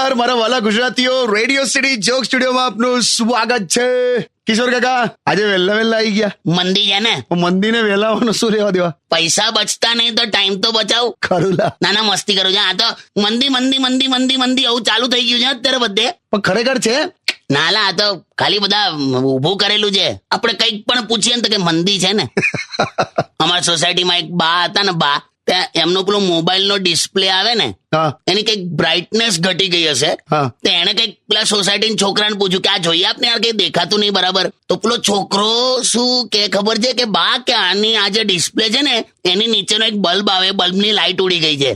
નમસ્કાર મારા વાલા ગુજરાતીઓ, રેડિયો સિટી જોક સ્ટુડિયોમાં આપનું સ્વાગત છે. કિશોર કાકા આજે વહેલા આવી ગયા. મંદી છે ને, મંદીને વહેલાવાનું શું લેવા દેવા? પૈસા બચતા નહીં તો ટાઈમ તો બચાવ. ખરુલા ના મસ્તી કરું છું. આ તો મંદી મંદી મંદી મંદી મંદી આવું ચાલુ થઈ ગયું છે અત્યારે બધે. પણ ખરેખર છે? નાલા આ તો ખાલી બધા ઉભું કરેલું છે. આપણે કંઈક પણ પૂછીએ ને તો કે મંદી છે ને. અમારી સોસાયટીમાં એક બા હતા ને, બા ત્યાં એમનો પેલો મોબાઈલ નો ડિસ્પ્લે આવે ને, એની કઈક બ્રાઇટનેસ ઘટી ગઈ હશે. તો એને કઈક પેલા સોસાયટી છોકરાને પૂછ્યું કે આ જોઈએ આપને યાર, કઈ દેખાતું નહીં બરાબર. તો પેલો છોકરો શું કે ખબર છે કે બા કે આની આ જે ડિસ્પ્લે છે ને એની નીચેનો એક બલ્બ આવે, બલ્બની લાઈટ ઉડી ગઈ છે.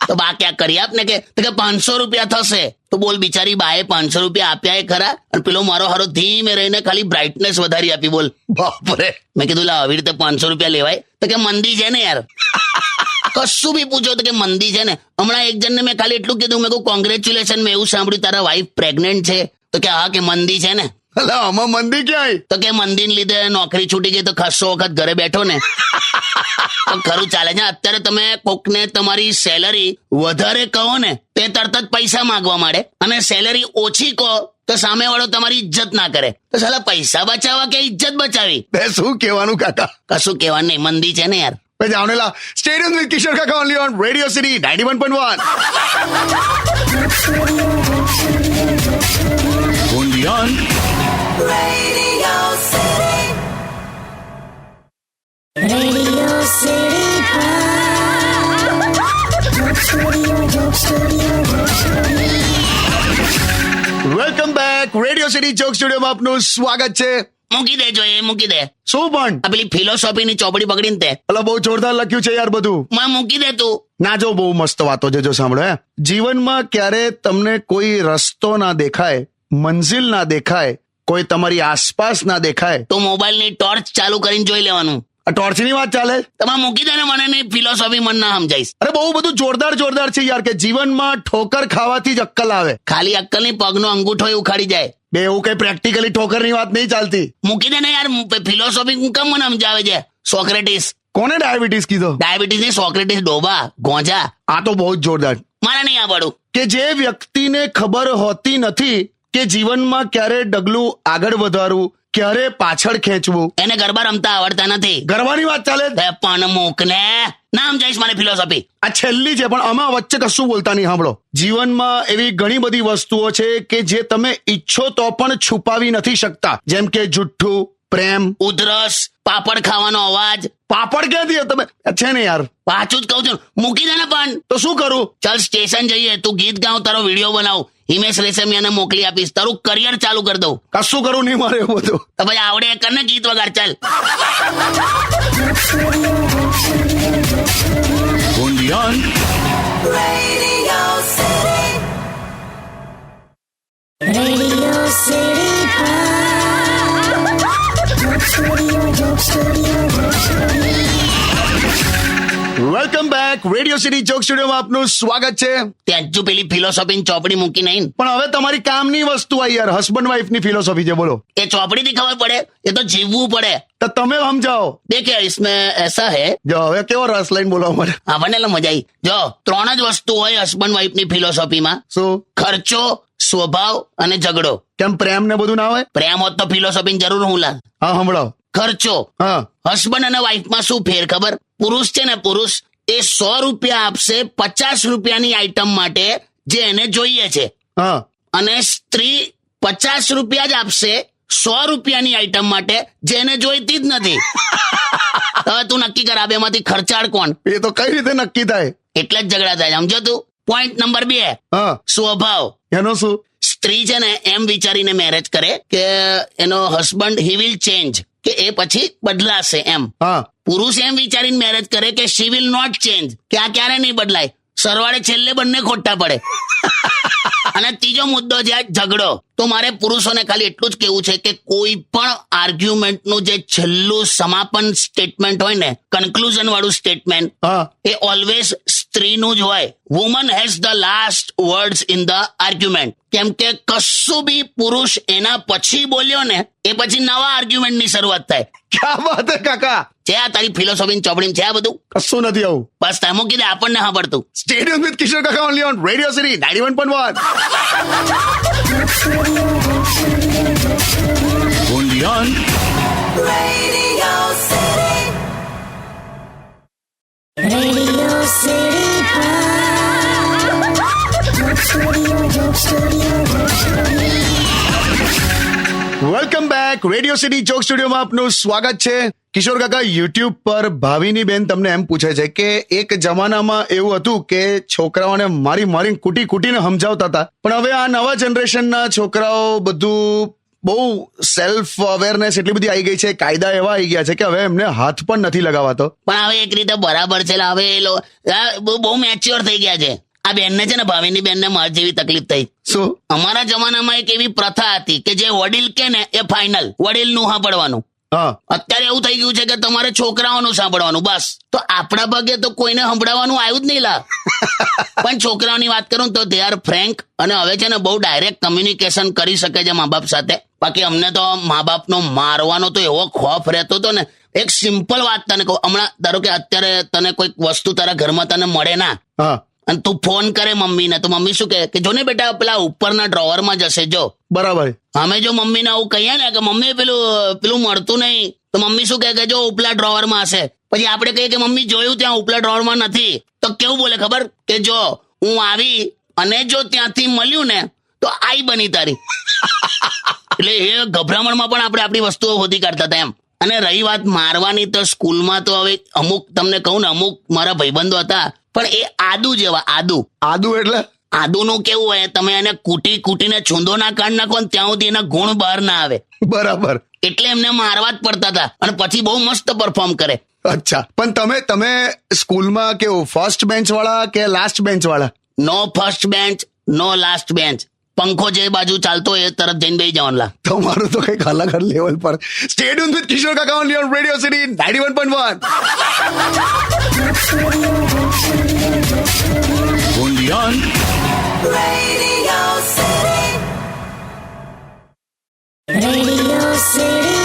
તો બા ક્યાં કરી આપને કે 500 રૂપિયા થશે. તો બોલ બિચારી બાએ 500 રૂપિયા આપ્યા એ ખરા, અને પેલો મારો હારો ધીમે રહીને ખાલી બ્રાઇટનેસ વધારી આપી. બોલ બાપરે. મેં કીધું લા આવી રીતે 500 રૂપિયા લેવાય? તો કે મંદી છે ને યાર. કશું બી પૂછો તો કે મંદી છે ને. હમણાં એક જણને મેં ખાલી એટલું કીધું, મેં કહું કોંગ્રેચ્યુલેશન, મેં એવું સાંભળ્યું તારા વાઈફ પ્રેગ્નેન્ટ છે. તો કે હા કે મંદી છે ને. આમાં મંદી ક્યાંય? તો કે મંદીને લીધે નોકરી છૂટી ગઈ તો ખાસો વખત ઘરે બેઠો ને. ખરું ચાલે છે. અત્યારે તમે કોકને તમારી સેલરી વધારે કહો ને તે તરત જ પૈસા માંગવા માંડે, અને સેલરી ઓછી કહો તો સામે વાળો તમારી ઇજ્જત ના કરે. તો સાલા પૈસા બચાવવા કે ઇજ્જત બચાવી? શું કહેવાનું કાકા? કશું કહેવાનું નહીં, મંદી છે ને યાર. જાવનેલા સ્ટેડિયમ વિથ કિશોર કાકા only on radio city 91.1. Only on Radio City. Radio City. Welcome back. Radio city joke સ્ટુડિયોમાં આપનું સ્વાગત છે. મૂકી દે, એ મૂકી દે. શું પણ આ પેલી ફિલોસોફીની ચોપડી પકડીને તે અલા બહુ જોરદાર લખ્યું છે યાર બધું. માં મૂકી દે તું. ના જો બહુ મસ્ત વાતો છે, જો સાંભળો. જીવનમાં ક્યારે તમને કોઈ રસ્તો ના દેખાય, મંજિલ ના દેખાય, કોઈ તમારી આસપાસ ના દેખાય તો મોબાઈલની ટોર્ચ ચાલુ કરીને જોઈ લેવાનું. આ ટોર્ચની વાત ચાલે? તમે મૂકી દે ને, મને નહીં ફિલોસોફી મન ના સમજાઈશ. અરે બહુ બધું જોરદાર છે યાર, કે જીવનમાં ઠોકર ખાવાથી જ અક્કલ આવે. ખાલી અક્કલની પગનો અંગૂઠો ઉખાડી જાય. બે એવું કઈ પ્રેક્ટિકલી ઠોકરની વાત નહીં ચાલતી. મૂકી દે ને યાર, ફિલોસોફી કેમ મને સમજાવે છે? સોક્રેટિસ. કોને ડાયાબિટીસ કીધો? ડાયાબિટીસ નહીં, સોક્રેટિસ ડોબા ગોંજા. આ તો બહુ જ જોરદાર. મારે નહીં આવડું. કે જે વ્યક્તિને ખબર હોતી નથી કે જીવનમાં ક્યારે ડગલું આગળ વધારવું, ક્યારે પાછળ ખેંચવું, એને ગરબા રમતા આવડતા નથી. ગરબાની વાત ચાલે? પણ મૂક ને, ના સમજાઈશ મને ફિલોસોફી. આ છેલ્લી છે, પણ આમાં વચ્ચે કશું બોલતા નહીં. સાંભળો, જીવનમાં એવી ઘણી બધી વસ્તુઓ છે કે જે તમે ઈચ્છો તો પણ છુપાવી નથી શકતા. જેમ કે જુઠ્ઠું, પ્રેમ, ઉધરસ, પાપડ ખાવાનો અવાજ. પાપડ ક્યાંથી? તમે છે ને યાર, પાછું જ કહું છું, મૂકી દે ને. પણ તો શું કરું? ચાલ સ્ટેશન જઈએ, તું ગીત ગાવ, તારો વિડીયો બનાવ, હિમેશ રેશમિયાને મોકલી આપીશ, તારું કરિયર ચાલુ કરી દઉં. કશું કરું નહીં મારે એવું બધું. તો ભાઈ આવડે કર ને ગીત વગાડ. ચાલ. only on Radio City. Radio City. Welcome back. Radio city joke સ્ટુડિયોમાં આપનું સ્વાગત છે. ત્યાં હજુ પેલી ફિલોસોફીની ચોપડી મૂકી નહીં. પણ હવે તમારી કામની વસ્તુ આ યાર, હસબન્ડ વાઈફની ફિલોસોફી છે. બોલો. એ ચોપડીથી ખબર પડે, એ તો જીવવું પડે. તો તમે સમજાવો. દેખે इसमें ऐसा है, જો હવે કેવો રસ લઈને બોલાવો મને. આપણને એટલે મજા આવી. જો 3 જ વસ્તુ હોય હસબન્ડ વાઈફની ફિલોસોફીમાં: શું? ખર્ચો, સ્વભાવ અને ઝઘડો. કેમ પ્રેમ ને બધું ના હોય? પ્રેમ હોત તો ફિલોસોફીની જરૂર હું લા. હા સંભળાવો. ખર્ચો. હા. હસબન્ડ અને વાઈફમાં શું ફેર ખબર? પુરુષ છે ને, પુરુષ એ 100 રૂપિયા આપશે 50 રૂપિયાની આઈટમ માટે જે એને જોઈએ છે, હા. અને સ્ત્રી 50 રૂપિયા જ આપશે 100 રૂપિયાની આઈટમ માટે જે એને જોઈતી જ નથી. હવે તું નક્કી કર આ બેમાંથી ખર્ચાળ કોણ? એ તો કઈ રીતે નક્કી થાય? એટલે જ ઝઘડા થાય, સમજો તું. પોઈન્ટ નંબર 2, હા. સ્વભાવ. એનો શું? સ્ત્રી છે ને એમ વિચારીને મેરેજ કરે કે એનો હસબન્ડ હી વિલ ચેન્જ, કે એ પછી બદલાશે એમ. હા. પુરુષ એમ વિચારીને મેરેજ કરે કે શી વિલ નોટ ચેન્જ, કે આ ક્યારે નહીં બદલાય. સરવાળે છેલ્લે બંને ખોટા પડે. અને ત્રીજો મુદ્દો છે ઝઘડો. તો મારે પુરુષોને ખાલી એટલું જ કેવું છે કે કોઈ પણ આર્ગ્યુમેન્ટનું જે છેલ્લું સમાપન સ્ટેટમેન્ટ હોય ને, કન્ક્લુઝન વાળું સ્ટેટમેન્ટ, હા. એ ઓલવેઝ સ્ત્રીનું જ હોય. Woman has the last words in the argument. કેમ કે કશું બી પુરુષ એના પછી બોલ્યો ને એ પછી નવા આર્ગ્યુમેન્ટની શરૂઆત થાય. ક્યાં વાત હે કાકા, છે આ તારી ફિલોસોફી ચોપડી છે આ બધું? કશું નથી આવું. બસ તમે મૂકી દે, આપણને સાંભળતું. સ્ટેડિયમ વિથ કિશોર કાકા only on radio city 91.1. only on Radio City. Radio City. Welcome back. Radio city joke સ્ટુડિયોમાં આપનું સ્વાગત છે. કિશોર કાકા, યુટ્યુબ પર ભાવિની બેન તમને એમ પૂછે છે કે એક જમાનામાં એવું હતું કે છોકરાઓને મારીને કૂટીને સમજાવતા હતા, પણ હવે આ નવા જનરેશનના છોકરાઓ બધું બહુ સેલ્ફ અવેરનેસ એટલી બધી આવી ગઈ છે, કાયદા એવા આવી ગયા છે કે હવે એમને હાથ પણ નથી લગાવાતો. પણ હવે એક રીતે બરાબર છે. હવે એ બહુ મેચ્યોર થઈ ગયા છે. આ બેનને છે ને, ભાવિની બેનને માર જેવી તકલીફ થઈ. શું? અમારા જમાનામાં એક એવી પ્રથા હતી કે જે વડીલ કે ને એ ફાઇનલ, વડીલનું સાંભળવાનું. હા, અત્યારે એવું થઈ ગયું છે કે તમારે છોકરાઓનું સાંભળવાનું બસ. તો આપણા ભાગે તો કોઈને સંભળાવવાનું આવ્યું જ નહીં લા. પણ છોકરાઓની વાત કરું તો દે આર ફ્રેન્ક, અને હવે છે ને બહુ ડાયરેક્ટ કમ્યુનિકેશન કરી શકે છે મા બાપ સાથે. બાકી અમને તો મા બાપનો મારવાનો તો એવો ખોફ રહેતો હતો ને. એક સિમ્પલ વાત તને કહું, હમણાં ધારો કે અત્યારે તને કોઈક વસ્તુ તારા ઘરમાં તને મળે ના, હા, અને તું ફોન કરે મમ્મીને, તો મમ્મી શું કહે કે જો ને બેટા પેલા ઉપરના ડ્રોવરમાં જશે જો. બરાબર. અમે જો મમ્મીને આવું કહીએ ને કે મમ્મી પેલું મળતું નહીં, તો મમ્મી શું કહે કે જો ઉપલા ડ્રોવરમાં હશે. પછી આપણે કહીએ કે મમ્મી જોયું ત્યાં ઉપલા ડ્રોવરમાં નથી, તો કેવું બોલે ખબર કે જો હું આવી અને જો ત્યાંથી મળ્યું ને તો આઈ બની તારી. એટલે એ ગભરામણમાં પણ આપણે આપણી વસ્તુઓ શોધી કાઢતા હતા એમ. અને રહી વાત મારવાની, તો સ્કૂલમાં તો હવે અમુક તમને કહું ને, અમુક મારા ભાઈબંધો હતા પણ એ આદુ જેવા. આદુ એટલે? આદુનું કેવું હોય, તમે એને કૂટીને છૂંદો ના કાઢ નાખો ને ત્યાં સુધી એના ગુણ બહાર ના આવે. બરાબર. એટલે એમને મારવા જ પડતા હતા, અને પછી બહુ મસ્ત પરફોર્મ કરે. અચ્છા, પણ તમે સ્કૂલમાં કેવું, ફર્સ્ટ બેન્ચ વાળા કે લાસ્ટ બેન્ચ વાળા? નો ફર્સ્ટ બેન્ચ, નો લાસ્ટ બેન્ચ. પંખો જે બાજુ ચાલતો હોય એ તરફ જઈને બેસી જવાનું લા. તમારું તો કઈક અલગ લેવલ પર. સ્ટેડિયમ વિથ કિશોર કાકા only on radio city 91.1. only on Radio City. Radio City.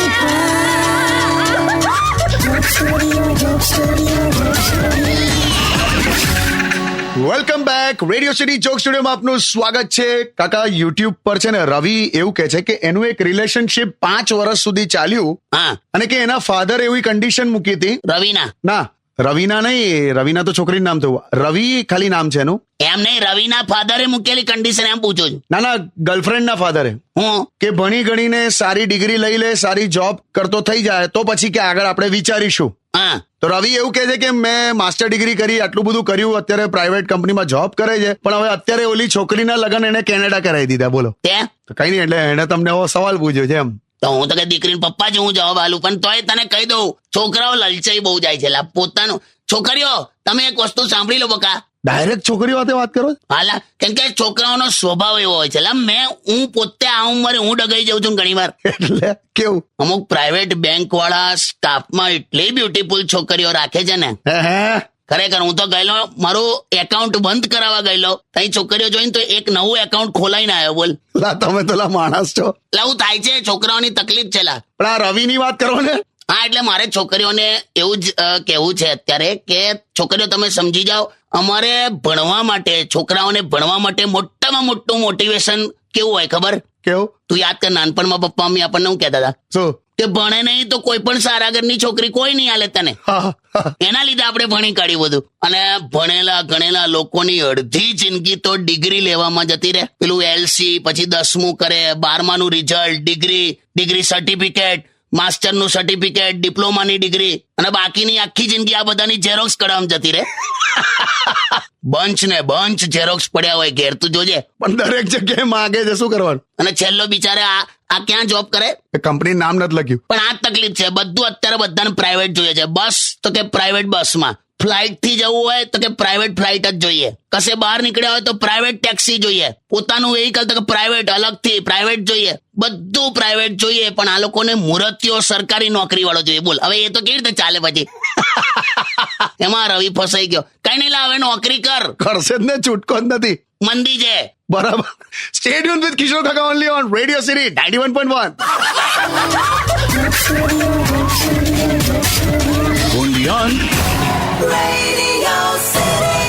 Welcome back. Radio city joke સ્ટુડિયોમાં આપનું સ્વાગત છે. કાકા, યુટ્યુબ પર છે ને રવિ એવું કહે છે કે એનું એક રિલેશનશિપ 5 વર્ષ સુધી ચાલ્યું, હા, અને કે એના ફાધર એવી કન્ડિશન મૂકી હતી. રવિના? ના, રવિના નહીં, રવિના તો છોકરીનું નામ થયું, રવિ ખાલી નામ છે એનું. એમ નહીં, રવિના ફાધરે મૂકેલી કન્ડિશન એમ પૂછો છું. ના, ગર્લફ્રેન્ડના ફાધરે. હું કે ભણી ગણીને સારી ડિગ્રી લઈ લે, સારી જોબ કરતો થઈ જાય તો પછી કે આગળ આપણે વિચારીશું. હા, તો રવિ એવું કહે છે કે મેં માસ્ટર ડિગ્રી કરી, આટલું બધું કર્યું, અત્યારે પ્રાઇવેટ કંપનીમાં જોબ કરે છે, પણ હવે અત્યારે ઓલી છોકરીના લગ્ન એને કેનેડા કરાવી દીધા. બોલો. તે તો કઈ નહીં, એટલે એને તમને એવો સવાલ પૂછ્યો છે એમ. તો હું તો કે દીકરીને પપ્પા જ હું જવાબ આલું, પણ તોય તને કહી દઉં, છોકરાઓ લલચાઈ બહુ જાય છે લા. પોતાનું છોકરીઓ, તમે એક વસ્તુ સાંભળી લો બકા, ડાયરેક્ટ છોકરીઓ સાથે વાત કરો? હાલા, કેમ કે છોકરાઓનો સ્વભાવ એવો હોય છે લા. હું પોતે આ ઉંમરે હું ડગાઈ જાઉં છું ઘણી વાર. એટલે કેવું? અમુક પ્રાઇવેટ બેંક વાળા સ્ટાફમાં એટલી બ્યુટીફુલ છોકરીઓ રાખે છે ને, હે ખરેખર. હું તો ગયેલો, મારું એકાઉન્ટ બંધ કરાવવા ગયેલો, તઈ છોકરીઓ જોઈને તો એક નવું એકાઉન્ટ ખોલાઈને આવ્યો. બોલ લા, તમે તો લા માણસ છો. લાવું થાય છે, છોકરાઓની તકલીફ છે લા. પણ આ રવિની વાત કરો ને. હા, એટલે મારે છોકરીઓને એવું જ કહેવું છે અત્યારે કે છોકરીઓ તમે સમજી જાઓ, અમારે ભણવા માટે, છોકરાઓને ભણવા માટે મોટામાં મોટું મોટિવેશન કેવું હોય ખબર? કેવું? તું યાદ કર, નાનપણમાં પપ્પા મમ્મી આપણને શું કહેતા હતા શું? કે ભણે નહીં તો કોઈ પણ સારા ઘરની છોકરી કોઈ નહીં આલે તને. એના લીધે આપણે ભણી કાઢ્યું બધું. અને ભણેલા ગણેલા લોકોની અડધી જિંદગી તો ડિગ્રી લેવામાં જતી રહે. પેલું LC, પછી 10મું કરે, 12માનું રિઝલ્ટ, ડિગ્રી સર્ટિફિકેટ, માસ્ટરનું સર્ટિફિકેટ, ડિપ્લોમાની ડિગ્રી, અને બાકીની આખી જિંદગી આ બધાની ઝેરોક્સ કઢાવવામાં જતી રહે. બંચ ઝેરોક્સ પડ્યા હોય ઘેર, તું જોજે. પણ દરેક જગ્યાએ માગે છે, શું કરવાનું? અને છેલ્લો બિચારે આ ક્યાં જોબ કરે? કંપની નામ નથી લખ્યું. પણ આ તકલીફ છે. બધું અત્યારે બધાને પ્રાઇવેટ જોઈએ છે. બસ તો કે પ્રાઇવેટ બસમાં, ફ્લાઇટ થી જવું હોય તો કે પ્રાઇવેટ ફ્લાઇટ જ જોઈએ, કશે બહાર નીકળ્યા હોય તો પ્રાઇવેટ ટેક્સી જોઈએ, પોતાનું વ્હીકલ તો કે પ્રાઇવેટ અલગથી પ્રાઇવેટ જોઈએ, બધું પ્રાઇવેટ જોઈએ. પણ આ લોકોને મુહૂર્તિયો સરકારી નોકરી વાળો જોઈએ. બોલ, હવે એ તો કેવી રીતે ચાલે પછી? એમાં રવિ ફસાઈ ગયો. કઈ નહીં, લા હવે નોકરી કર, કરશે જ ને, છૂટકો જ નથી. મંદી છે. બરાબર. સ્ટે ટ્યુન વિથ કિશોર કાકા only on radio city 91.1. only on Radio City.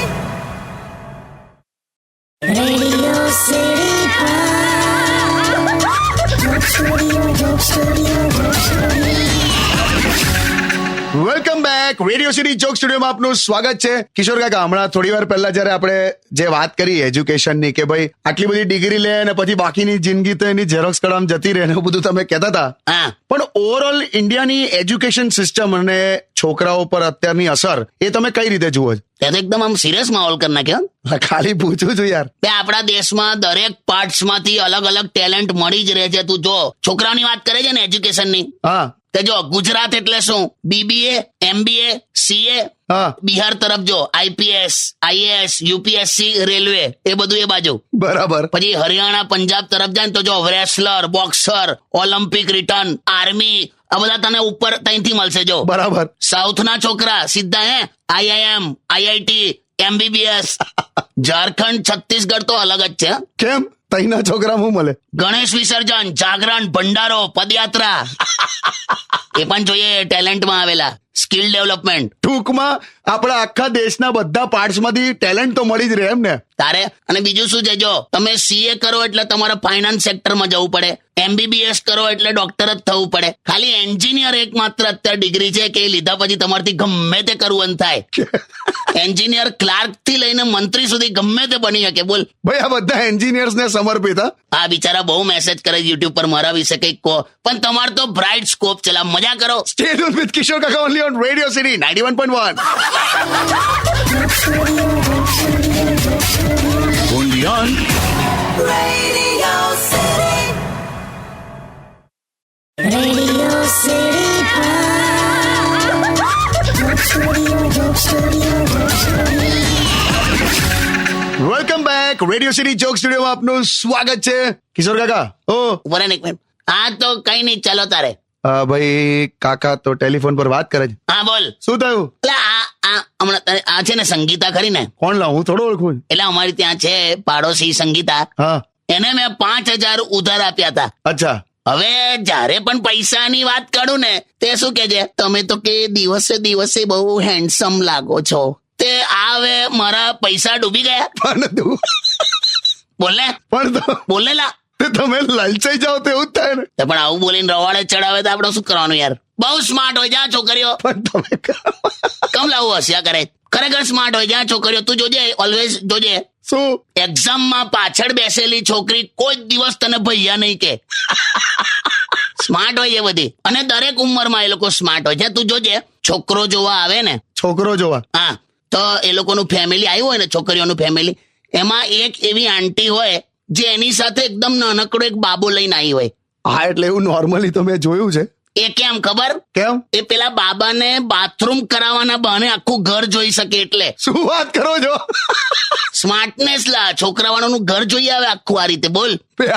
Radio City. Welcome back. Radio city joke સ્ટુડિયોમાં આપનું સ્વાગત છે. કિશોર કાકા, હમણાં થોડી વાર પહેલા જયારે આપણે જે વાત કરી એજ્યુકેશનની કે ભાઈ આટલી બધી ડિગ્રી લે અને પછી બાકીની જિંદગી તો એની ઝેરોક્સ કઢામ જતી રહે ને એવું બધું તમે કહેતા હતા, હા, પણ ઓવરઓલ ઇન્ડિયાની એજ્યુકેશન સિસ્ટમ અને છોકરાઓ પર અત્યારની અસર એ તમે કઈ રીતે જુઓ છો? ત્યાં તો એકદમ આમ સિરિયસ માહોલ કરી નાખ્યો. ખાલી પૂછું છું યાર. બે આપણા દેશમાં દરેક પાર્ટ્સ માંથી અલગ અલગ ટેલેન્ટ મળી જ રહે છે. તું જો, છોકરાઓની વાત કરે છે ને એજ્યુકેશનની, હા તે જો ગુજરાત એટલે શું, BBA, MBA, CA. હા બિહાર તરફ જો, IPS, IAS, UPSC, રેલવે, એ બધું એ બાજુ. બરાબર. પછી હરિયાણા પંજાબ તરફ જાય ને તો જો wrestler, boxer, Olympic return, army, આ બધા તને ઉપર ત્યાંથી મળશે. જો બરાબર. સાઉથના છોકરા સીધા IIM, IIT, MBBS. Jharkhand, Chhattisgarh તો અલગ જ છે. કેમ તઈના છોકરા હું મળે? ગણેશ વિસર્જન, જાગરણ, ભંડારો, પદયાત્રા એ પણ જોઈએ ટેલેન્ટમાં આવેલા. Skill development. ટૂંકમાં આપણા આખા દેશના બધા પાર્ટ્સમાંથી ટેલેન્ટ તો મળી જ રહે એમ ને? તારે અને બીજું શું છે, જો તમે CA કરો એટલે તમારે ફાઇનાન્સ સેક્ટરમાં જવું પડે, MBBS કરો એટલે ડોક્ટર જ થવું પડે. ખાલી એન્જિનિયર એકમાત્ર અત્યારે ડિગ્રી છે કે એ લીધા પછી તમારથી ગમે તે કરવું થાય. એન્જિનિયર ક્લાર્ક થી લઈને મંત્રી સુધી ગમે તે બની શકે. બોલ ભાઈ, આ બધા એન્જિનિયર્સ ને સમર્પિત. આ બિચારા બહુ મેસેજ કરે યુટ્યુબ પર મારા વિશે કંઈક કહો, પણ તમારે તો બ્રાઇટ સ્કોપ છે. મજા કરો. સ્ટે ટ્યુન વિથ કિશોર કાકા only on radio city 91.1. only on Radio City. Radio City. Welcome back. Radio city joke સ્ટુડિયોમાં આપનું સ્વાગત છે. કિશોર કાકા, ઓ ઉભો રહે ને એક મિનિટ. હા તો કઈ નહીં, ચાલો તારે. ભાઈ કાકા તો ટેલિફોન પર વાત કરે છે. હા બોલ. શું થયું? એટલે આ હમણાં આ છે ને સંગીતા ખરી ને, કોણ લાવ? હું થોડો ઓળખું. એટલે અમારી ત્યાં છે પાડોશી સંગીતા, હા. એને મેં 5,000 ઉધાર આપ્યા હતા. અચ્છા. હવે જ્યારે પણ પૈસાની વાત કરું ને તે શું કે છે, તમે તો કે દિવસે દિવસે બહુ હેન્ડસમ લાગો છો. તે આ હવે મારા પૈસા ડૂબી ગયા. પણ તું બોલને પણ બોલને લા. તમે લલચાઈ જાઓ તો એવું જ થાય ને. પણ આવું બોલીને રવાડે ચડાવે તો આપણે શું કરવાનું યાર? બહુ સ્માર્ટ હોય જ્યાં છોકરીઓ. પણ તમે કમ લાવું હસ્યા કરે? ખરેખર સ્માર્ટ હોય જ્યાં છોકરીઓ. તું જોજે, ઓલવેઝ જોજે, શું? એક્ઝામમાં પાછળ બેસેલી છોકરી કોઈ દિવસ તને ભૈયા નહીં કે. સ્માર્ટ હોય એ બધી, અને દરેક ઉંમરમાં એ લોકો સ્માર્ટ હોય છે. તું જોજે, છોકરો જોવા આવે ને, છોકરો જોવા, હા, તો એ લોકોનું ફેમિલી આવ્યું હોય ને, છોકરીઓનું ફેમિલી, એમાં એક એવી આંટી હોય જે એની સાથે એકદમ નાનકડો એક બાબો લઈને આવી હોય. હા, એટલે એવું નોર્મલી તો મેં જોયું છે. એ કેમ ખબર? કેમ? એ પેલા બાબાને બાથરૂમ કરાવવાના બહાને આખું ઘર જોઈ શકે એટલે. શું વાત કરો છો? સ્માર્ટનેસ લા, છોકરાવાળાનું ઘર જોઈ આવે આખું આ રીતે. બોલ,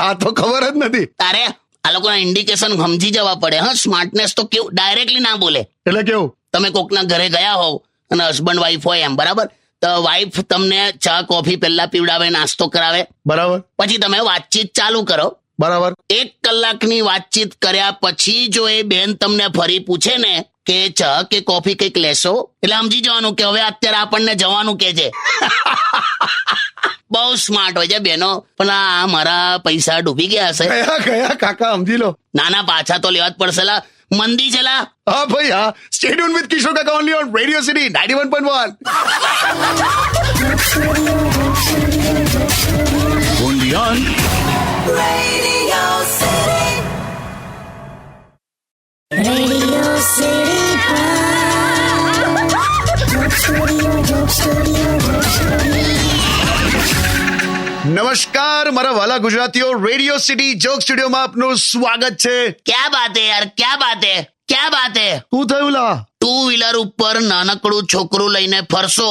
આ તો ખબર જ નથી. તારે આ લોકોના ઇન્ડિકેશન સમજી જવા પડે. હા, સ્માર્ટનેસ તો કેવું ડાયરેક્ટલી ના બોલે. એટલે કેવું? તમે કોકના ઘરે ગયા હોવ અને હસબન્ડ વાઈફ હોય એમ, બરાબર, તો વાઈફ તમને ચા કોફી પહેલા પીવડાવે, નાસ્તો કરાવે, બરાબર. પછી તમે વાતચીત ચાલુ કરો. બરાબર. 1 કલાકની વાતચીત કર્યા પછી જો એ બેન તમને ફરી પૂછે ને કે ચા કે કોફી કંઈક લેશો, એટલે સમજી જવાનું કે હવે અત્યારે આપણને જવાનું કે છે. બહુ સ્માર્ટ હોય છે બેનો. પણ આ મારા પૈસા ડૂબી ગયા હશે. કયા કાકા સમજી લો. નાના પાછા તો લેવા જ પડશે લા, મંદી છે લા. હા ભાઈ, હા. સ્ટે ટ્યુન વિથ કિશોર કાકા only on radio city 91.1. only on Radio City. Radio City. નમસ્કાર મારા વાલા ગુજરાતીઓ, રેડિયો સિટી જોક સ્ટુડિયોમાં આપનું સ્વાગત છે. ક્યાં બાત હે યાર, ક્યાં બાત હે, ક્યાં બાત હે. શું થયું લા? 2 વ્હીલર ઉપર નાનકડું છોકરું લઈને ફરશો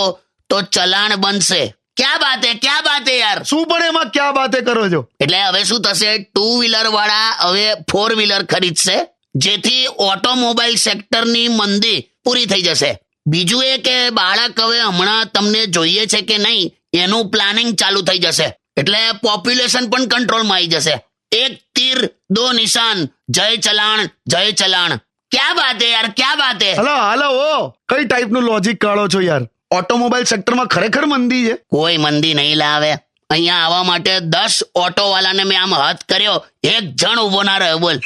તો ચલાણ બનશે. ક્યાં બાત હે, ક્યાં બાત હે યાર. શું પણ એમાં ક્યાં બાતે કરો છો? એટલે હવે શું થશે, 2 વ્હીલર વાળા હવે 4 વ્હીલર ખરીદશે, જેથી ઓટોમોબાઈલ સેક્ટરની મંદી પૂરી થઈ જશે. બીજું એ કે બાળક હવે હમણાં તમને જોઈએ છે કે નહીં એનું પ્લાનિંગ ચાલુ થઈ જશે એટલે પોપ્યુલેશન પણ કંટ્રોલમાં આવી જશે. એક તીર દો નિશાન, જય ચલાણ. ક્યાં બાત હે યાર, ક્યાં બાત હે. હાલો કઈ ટાઈપનું લોજિક કાઢો છો યાર? ઓટોમોબાઈલ સેક્ટરમાં ખરેખર મંદી છે? કોઈ મંદી નહીં લાવે. અહીંયા આવવા માટે 10 ઓટો વાળાને મેં આમ હાથ કર્યો, એક જણ ઉભો ના રહ્યો. બોલ.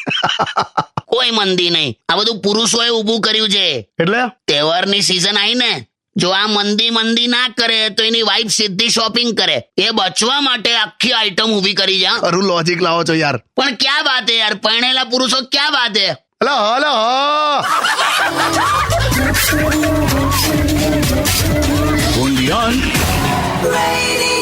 કોઈ મંદી નહીં. આ બધું પુરુષોએ ઊભું કર્યું છે. એટલે તહેવારની સિઝન આવી ને, જો આ મંદી ના કરે તો એની વાઈફ સીધી શોપિંગ કરે. એ બચવા માટે આખી આઈટમ ઊભી કરી છે. ખરું લોજિક લાવો છો યાર. પણ ક્યાં વાત હે યાર, પરણેલા પુરુષો ક્યાં વાત હે. હાલો Undian. Radio